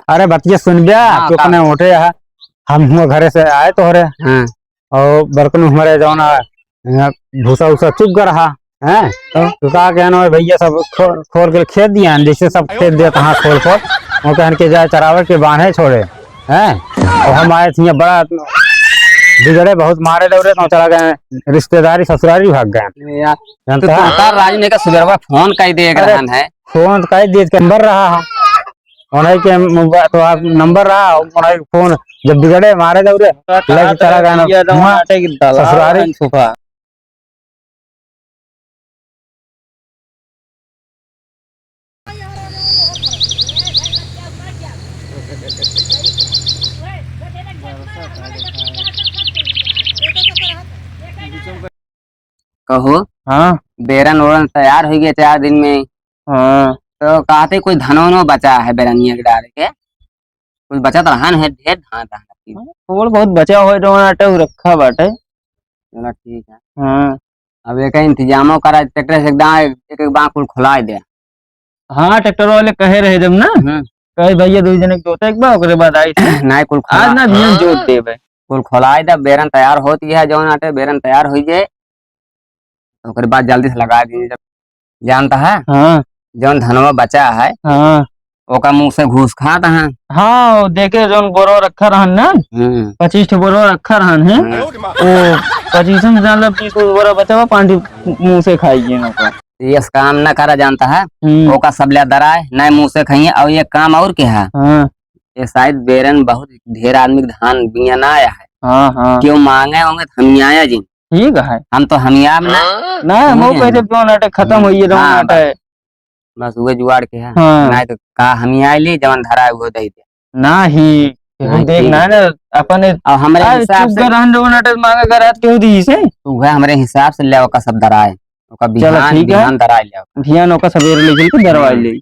अरे बतिया सुन गया तो कने उठे है हम घरे से आए तो रे और बर्तन हमारे जो ना भूसा उसा चुग कर रहा है तो कहा कहना भैया सब खोल के खेत दिया जैसे सब खेत दिया तहाँ खोल वो कहन के जाए चरावट के बांधे छोड़े हैं और हम आए थे बड़ा बिगड़े बहुत मारे डरे तो चला गए रिश्तेदारी ससुरारी भाग गए राजू ने का फोन कर दिया है फोन कर दिए नंबर रहा है उन्हें के तो आप नंबर रहा उन्हें फोन जब बिगड़े मारे दौरे लग चला गया ससुरारी कहो हाँ बेरन ओरन तैयार हो गया 4 दिन में। हाँ तो कहते कोई धनों बचा है बेरनिया के डाले के कुछ बचा तो धान है ढेर धान थोड़ा बहुत बचा हो रखा बाटे। चलो ठीक है। हाँ अब एक इंतजामो करा ट्रैक्टर से एकदम एक बांकुल खुला दे। हाँ ट्रैक्टर वाले कहे रहे जब ना कहे भैया 2 जने जोते एक बार ओकरे बाद आई नहीं कुल आज ना बियन जोत देबे कुल खुलाए दे बेरन तैयार होती है जौन आटे बेरन तैयार हो जाए ओकरे बाद जल्दी से लगा दी जानता है। हाँ जौन धनवा बचा है हाँ ओका मुंह से घूस खाता है। हाँ देखे जौन बोरो रखा रहन ना 25 बोरो रखा रहन है वो 25 में जान लो 20 बोरो बचा हुआ 5 मुंह से खाइए ना ये काम न करा जानता है ओका सब ले दराए न मुंह से खाइए और ये काम और क्या है। ये शायद बेरन बहुत ढेर आदमी धान बिया ना आया है। हाँ क्यों मांगे होंगे हम आया जी ठीक है हम तो हम ना वो कैसे खत्म हुई बस वो जुआड़ के है नहीं तो का हम आए ली जवन धरा वो दे दे ना ही देखना ना अपन हमारे हिसाब से मांगा कर क्यों दी से वह हमारे हिसाब से ले ओका सब दराए ओका बिहान दराए ले बिहान ओका सवेरे ले के दरवाए ले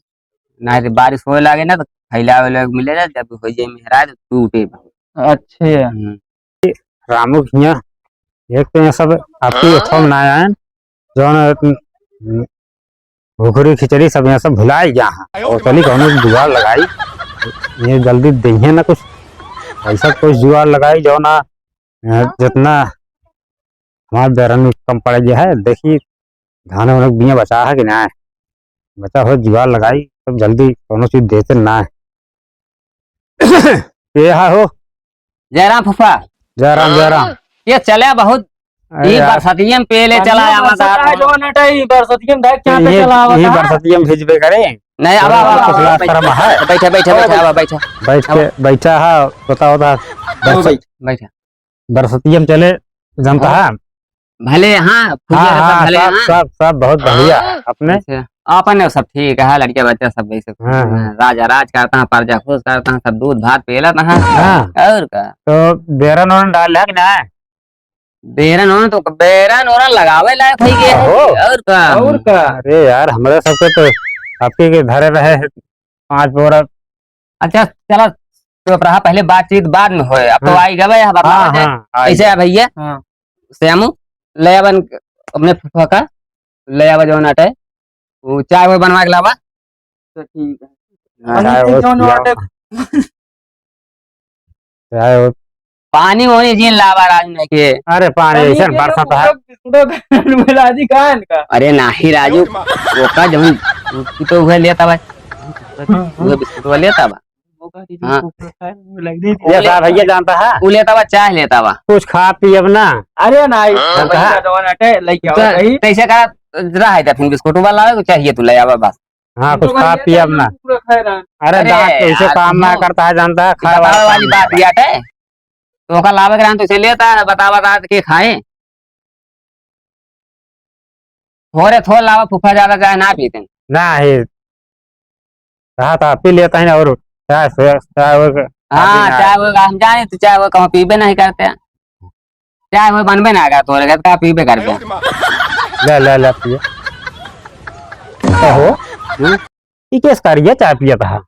नहीं तो बारिश होए लागे ना तो फैला वाला मिलेगा जब हो जाए मेहरा तो टूटे। अच्छे रामू भैया एक तो ये सब आपकी थोम ना आए जो भूखरी खिचड़ी सब यहाँ सब भुलाई यहाँ और चली कौन जुगाड़ लगाई ये जल्दी दही ना कुछ ऐसा कुछ जुगाड़ लगाई जो ना जितना हमारे बेरन में कम पड़ गया है देखिए धान वान बिया बचा है कि ना बचा हो जुगाड़ लगाई सब जल्दी कौन चीज देते ना ये हो जयराम फूफा जयराम ये चले बहुत बरसतियम पहले चला बरसतियम भेजबे करे नहीं अब बैठा बैठा है बताओ बैठा बरसतियम चले जानता है भले। हाँ भले सब बहुत बढ़िया अपने अपन सब ठीक है लड़के बच्चे सब वैसे राजा राज करता है प्रजा खुश करता है सब दूध भात पिला और का तो बेरन ओरन डाल है कि ना बेरन हो तो बेरन ओरन लगावे लायक है ये और का अरे यार हमारे सबके तो आपके के धरे रहे 5 बोरा। अच्छा चलो तो पहले बातचीत बाद में होए अब तो आई गए ऐसे है भैया श्यामू ले आवन अपने फूफा का ले आवा जो नाटे वो चाय वो बनवा के लावा तो ठीक है पानी होने जी लावा राजू के। अरे पानी ऐसे बरसात है अरे नाही राजू वो का जब तो हुए लेता भाई वो बिस्कुट वाला लेता बा भैया जानता है वो लेता बा चाय लेता बा कुछ खा पी अब ना। अरे नहीं कैसे का रहा है फिर बिस्कुट वाला लावे तो चाहिए तू ले आवा बस। हाँ कुछ खा पी अब ना। अरे दांत कैसे काम ना करता है जानता है खाए वाली बात यार है तो का लावे करान तो इसे लेता है बता के खाए थोड़े लावा फूफा ज्यादा चाहे ना पीते ना ही रहा था पी लेता है और चाय चाहे वो हम जाने तो चाहे वो कहीं पीबे नहीं करते चाहे वो बनबे ना कर तोरे का पीबे करते ले पिए हो किस करिए चाय पिया था।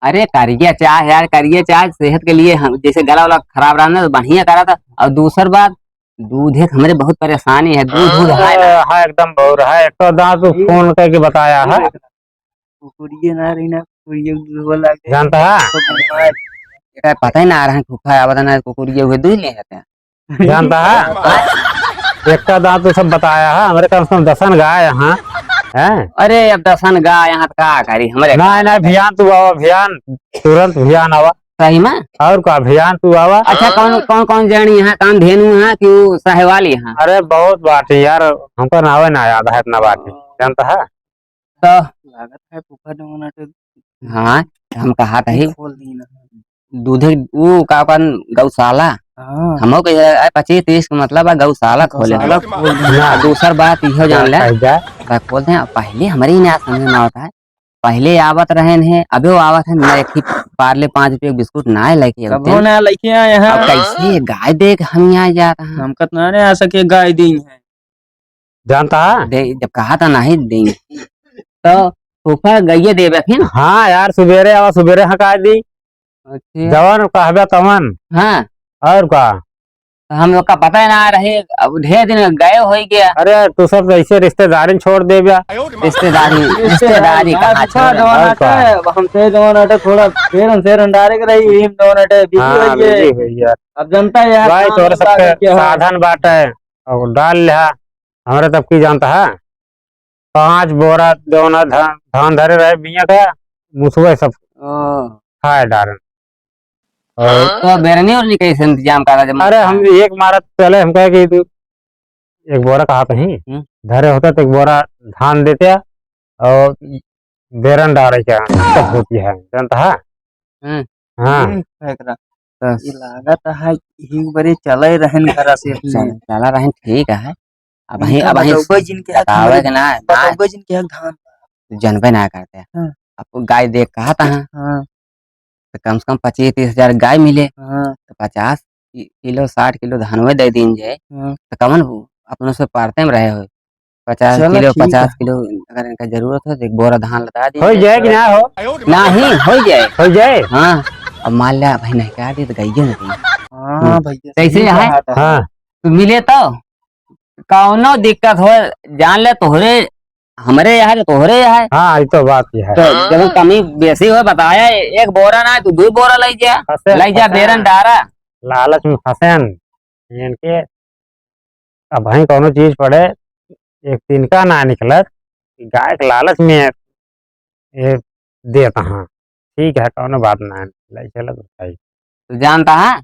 अरे करिए चाय यार करिए चाय सेहत के लिए हम जैसे गला वाला खराब रहा तो बढ़िया करा था और दूसरी बात दूध है हमारे बहुत परेशानी है दूध है एकदम बहुत है एक तो दांत फोन करके बताया है जानता है एकरा पता ही ना आ रहा है फूफा आवत ना कुकुरिये हुए दूध ले आते हैं। जानता है एक का दांत तो सब बताया है हमारे कम से कम 10 गाय यहाँ है। अरे अब दसन गा यहाँ का करी हमरे ना ना अभियान तू आवा अभियान तुरंत अभियान आवा सही में। और का अभियान तू आवा। अच्छा कौन कौन कौन जणी यहाँ कौन धेनु है कि वो साहेवाल यहाँ अरे बहुत बात है यार हमको नावे ना याद है इतना बात है जानता है। तो लागत है फूफा डोना हाँ हम कहा था ही खोल दी ना। दूधे वो का अपन गौशाला हाँ हमो के 25-30 का मतलब है गौशाला खोले गौशाला खोल दी। ना दूसर बात इहो जान ले कह जा खोल दे पहले हमारे ही ना समझ में आता है पहले आवत रहे हैं अभी वो आवत है ना एक ही पार्ले 5 रुपये बिस्कुट ना लेके कबो आते ना लेके आए हैं। अब कैसे गाय देख हम यहाँ जा रहे हैं हम कतना ने आ सके गाय दी है। जानता है जब कहा था नहीं देंगे तो फूफा गइये देवे फिर हाँ यार सुबेरे आवा सुबेरे हका दी जवान कहबे तमन हाँ और का। हम लोग का पता ही ना रहे अब ढेर दिन गए हो ही गया अरे तू सब ऐसे रिश्तेदारी छोड़ दे बिया रिश्तेदारी कहाँ छोड़े? और का। हमसे डोनाटे थोड़ा फेर डारे के रही हिम डोनाटे हाँ बिजी बिजी है। हुई यार अब जनता यार भाई काम तोरे धंधा सबके करके है। साधन बाटे और डाल लिहा हमारे तब की जानता है 5 बोरा दोना धान धरे रहे बिया का मुसवे सब ओ, खाए डारन और तो बेरनी और कैसे इंतजाम करा जब अरे हम एक मारत पहले हम कहे कि तू एक बोरा कहा कहीं धरे होता तो एक बोरा धान देते और बेरन डाले क्या तब होती है जानता है। हाँ फेंक रहा। तो ये लागत है ही बड़े चले रहन घर से अपने। चला रहे ठीक है अब वही जिनके हक बतावे के ना बताओगे जिनके हक धान। जनबे ना करते हाँ। आपको गाय देख कहा था हाँ तो कम से कम 25-30 हजार गाय मिले हाँ तो 50 किलो 60 किलो धानवे दे दीन जाए हाँ। तो कमन अपनों से पारते में रहे हो 50 चलो किलो ठीक 50 है। किलो अगर इनका जरूरत हो तो एक बोरा धान लगा दी हो जाए कि ना हो नहीं हो जाए हो जाए हाँ अब मान लिया भाई नहीं कहा दी तो गई नहीं हाँ भैया कैसे सही है? बात हाँ तो मिले तो कौनो दिक्कत हो जान ले तोहरे हमरे यहाँ तो तोहरे यहाँ हाँ ये तो बात ही है। तो जब कमी बेसी हो बताया एक बोरा ना तू 2 बोरा लाई जा फंसे- लाई जा फंसे बेरन डारा लालच में फंसेन इनके अब भाई कोनो चीज पड़े एक तिनका ना निकलत गाय के लालच में ये देता हाँ ठीक है कोनो बात ना लाई चलत भाई तू जानता है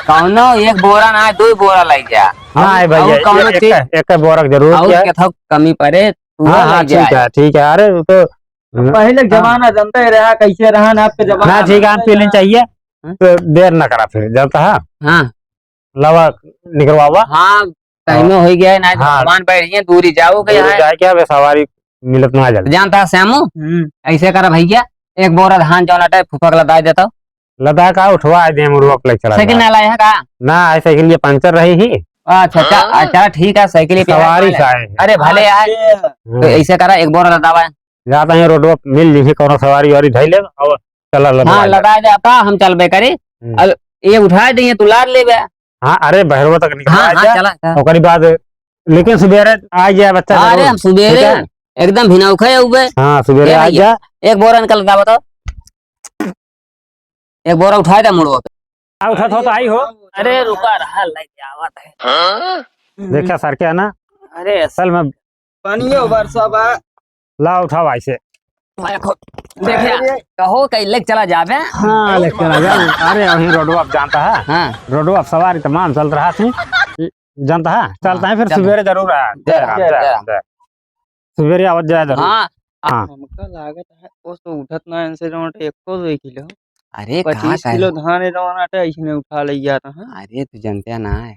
कौनो एक बोरा ना 2 बोरा लाई जा हाँ और भैया कौनो चीज एक बोरक जरूर और है। कथो कमी पड़े तू हाँ हाँ लाई जा ठीक है अरे वो तो पहले जमाना जनता ही रहा कैसे रहा ना आपके ना जमाना ठीक है पीने चाहिए हाँ? तो देर ना करा फिर जानता है हाँ लवा निकलवावा हाँ टाइम हो गया है ना हाँ। भगवान बैठ गए दूरी जाओ के यहाँ जाए क्या वे सवारी मिलत ना जल्दी जानता है श्यामू ऐसे करा भैया एक बोरा धान जौन अटे फूफा के लदा देता लदा का उठवा दे मुर्गा पे चला साइकिल जाए। ना लाया का ना साइकिल ये पंचर रही ही अच्छा अच्छा ठीक है साइकिल पे सवारी से आए अरे भले यार तो ऐसे करा एक बोरा लदावा जाता है रोड पर मिल जी कोनो सवारी वारी धई ले और चला लदा हाँ लदा जाता हम चलबे करी अब ये उठा दिए तू लाद लेबे हाँ अरे बहरवा तक निकल हाँ हाँ जा चला ओकरी बाद लेकिन सुबेरे आ जाए बच्चा अरे जरूर। हम सुबेरे ठीक है? एकदम भिनौखे उबे हाँ सुबेरे ए आ भैया। जा एक बोरा निकल लदा बताओ एक बोरा उठा दे मुड़ो पे आ, उठा तो आई हो अरे रुका रहा लेके आवत है देखा सर के ना अरे असल में पानी वर्षा बा ला उठाओ ऐसे देखिए कहो कहीं लेके चला जाबे हाँ ले चला जा अरे वहीं रोडवा आप जानता है हाँ रोडवा आप सवारी तमाम चल रहा थी जानता है चलता है फिर चलता। सवेरे जरूर है जय राम, जय राम। सवेरे आवत जाए जरूर हाँ हाँ हमका लागत है वो तो उठत ना इनसे रोट 1 किलो अरे कहाँ 25 किलो धान रोनाटे इसने उठा ले जाता है। अरे तू जानते ना है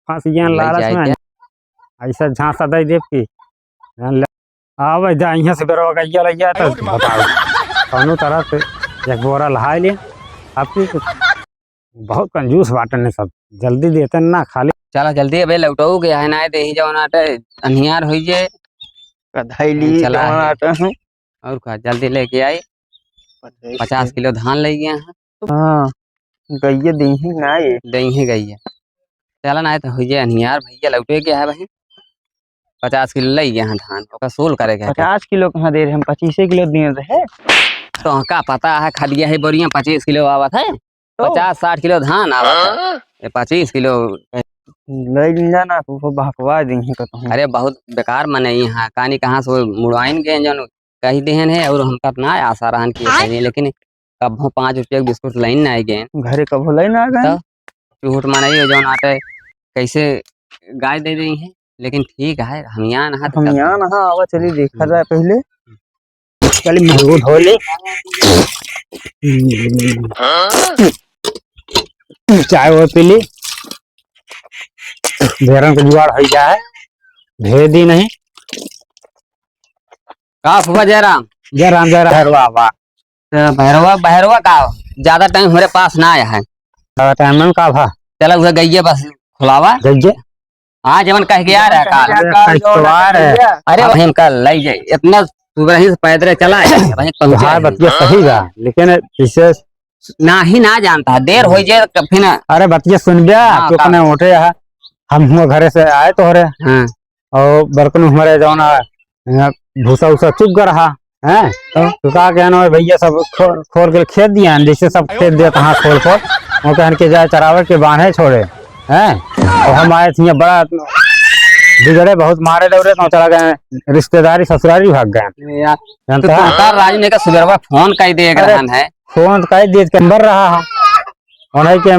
फांसियां ले लालच जाए में ऐसा झांसा दे देव की आवे जा यहाँ से बेरो गैया ले जाए तो बताओ कौनो तरह से एक बोरा लहाई ले आपकी बहुत कंजूस बाटन ने सब जल्दी देते ना खाली चला जल्दी अबे लौटो के है ना दे ही जाओ नाटे अनियार होई जे कधाईली चला है। रोनाटे है। और का जल्दी लेके आई 50 किलो धान ले गए हैं हाँ गैया देही ना ये दही ही गई है चला ना तो होई जे अनियार भैया लौटे के है भाई 50 किलो लई गया धान ओका सोल करे के 50 किलो कहाँ दे रहे हम, 25 किलो दिए रहे। तो का पता है खदिया है बोरिया 25 किलो आवत है, 50-60 किलो धान आवत है, ये 25 किलो। ले जाना तो बहकवा देंगे कहता अरे बहुत बेकार मने यहाँ कहानी कहाँ से वो मुड़वाइन गए जन कही देहन है और हमका ना आशा रहन की चाहिए, लेकिन कब 5 रुपया के बिस्कुट लाइन ना आई गए घरे कब ले ना गए। झूठ मनाई जौन आटे कैसे गाय दे रही है, लेकिन ठीक है हम यहाँ नहा हम यहाँ नहा आवा चली देखा जाए पहले। चल मुंह धो ले, चाय वो पी ली, भेड़न के जुगाड़ हो गया है, भेज दी नहीं। का फूफा जयराम जय राम भैरवा वाह। भैरवा भैरवा का ज्यादा टाइम हमारे पास ना आया है, टाइम में का भा चला उसे गई बस खुलावा गज्जे हाँ जवन कह के आ रहा इतवार है। अरे वहीं कल लाई जाए इतना सुबह ही पैदल चला वहीं हाँ पहुंचा बतिया सही गा, लेकिन इसे ना ही ना जानता है देर हो जाए तो फिर अरे बतिया सुन गया हाँ, तो अपने उठे है, हम घरे से आए तो रे हाँ और बर्तन हमारे जो ना भूसा उसा चुप कर रहा है, तो कहा कहना भैया सब खोल के खेत दिया, जैसे सब खेत दिया तहाँ खोल वो कहन के जाए चरावे के बांधे छोड़े हैं। और हम आए थे बड़ा बिगड़े बहुत मारे दौड़े तो चला गए रिश्तेदारी ससुरारी भाग गए। तो राजू ने का सुबह फोन कर दिया है, फोन कह दिए नंबर रहा है उन्हें के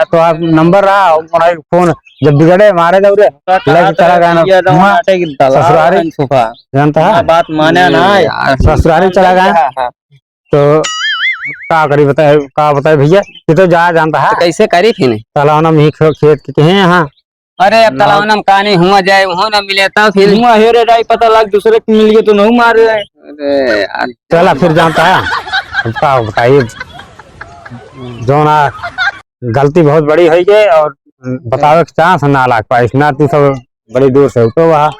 तो आप नंबर रहा उन्हें फोन जब बिगड़े मारे दौड़े लग चला गया ससुरारी जानता है बात माने ना ससुरारी चला गया। तो का करी बताए का बताए भैया ये तो जा जानता है कैसे करी फिर तालाब में खेत के हैं यहाँ। अरे अब तालाब में कहानी हुआ जाए वहाँ ना मिले तब फिर हुआ हेरे जाए पता लग दूसरे को मिल गए तो नहीं मार रहे। अरे यार चला फिर जानता है का बताइए जो ना गलती बहुत बड़ी हुई है और बतावे के चांस ना लाग पाए इतना तू सब बड़ी दूर से तो वहाँ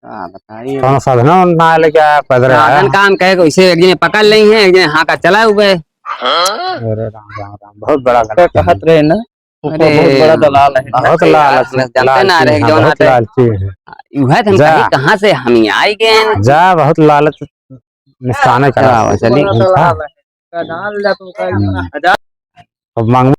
बताइए कौन साधना ना लेके आया पैदल आया। काम कहे वैसे एक दिन पकड़ ली है एक दिन हाँ का चला हुए। अरे राम राम राम बहुत बड़ा कहत रहे ना बहुत बड़ा दलाल है, बहुत लालची जानते ना रहे जो ना लालची है वह हम कहाँ से हम आई गए जा बहुत लालच निशाने करा चलिए अब मांग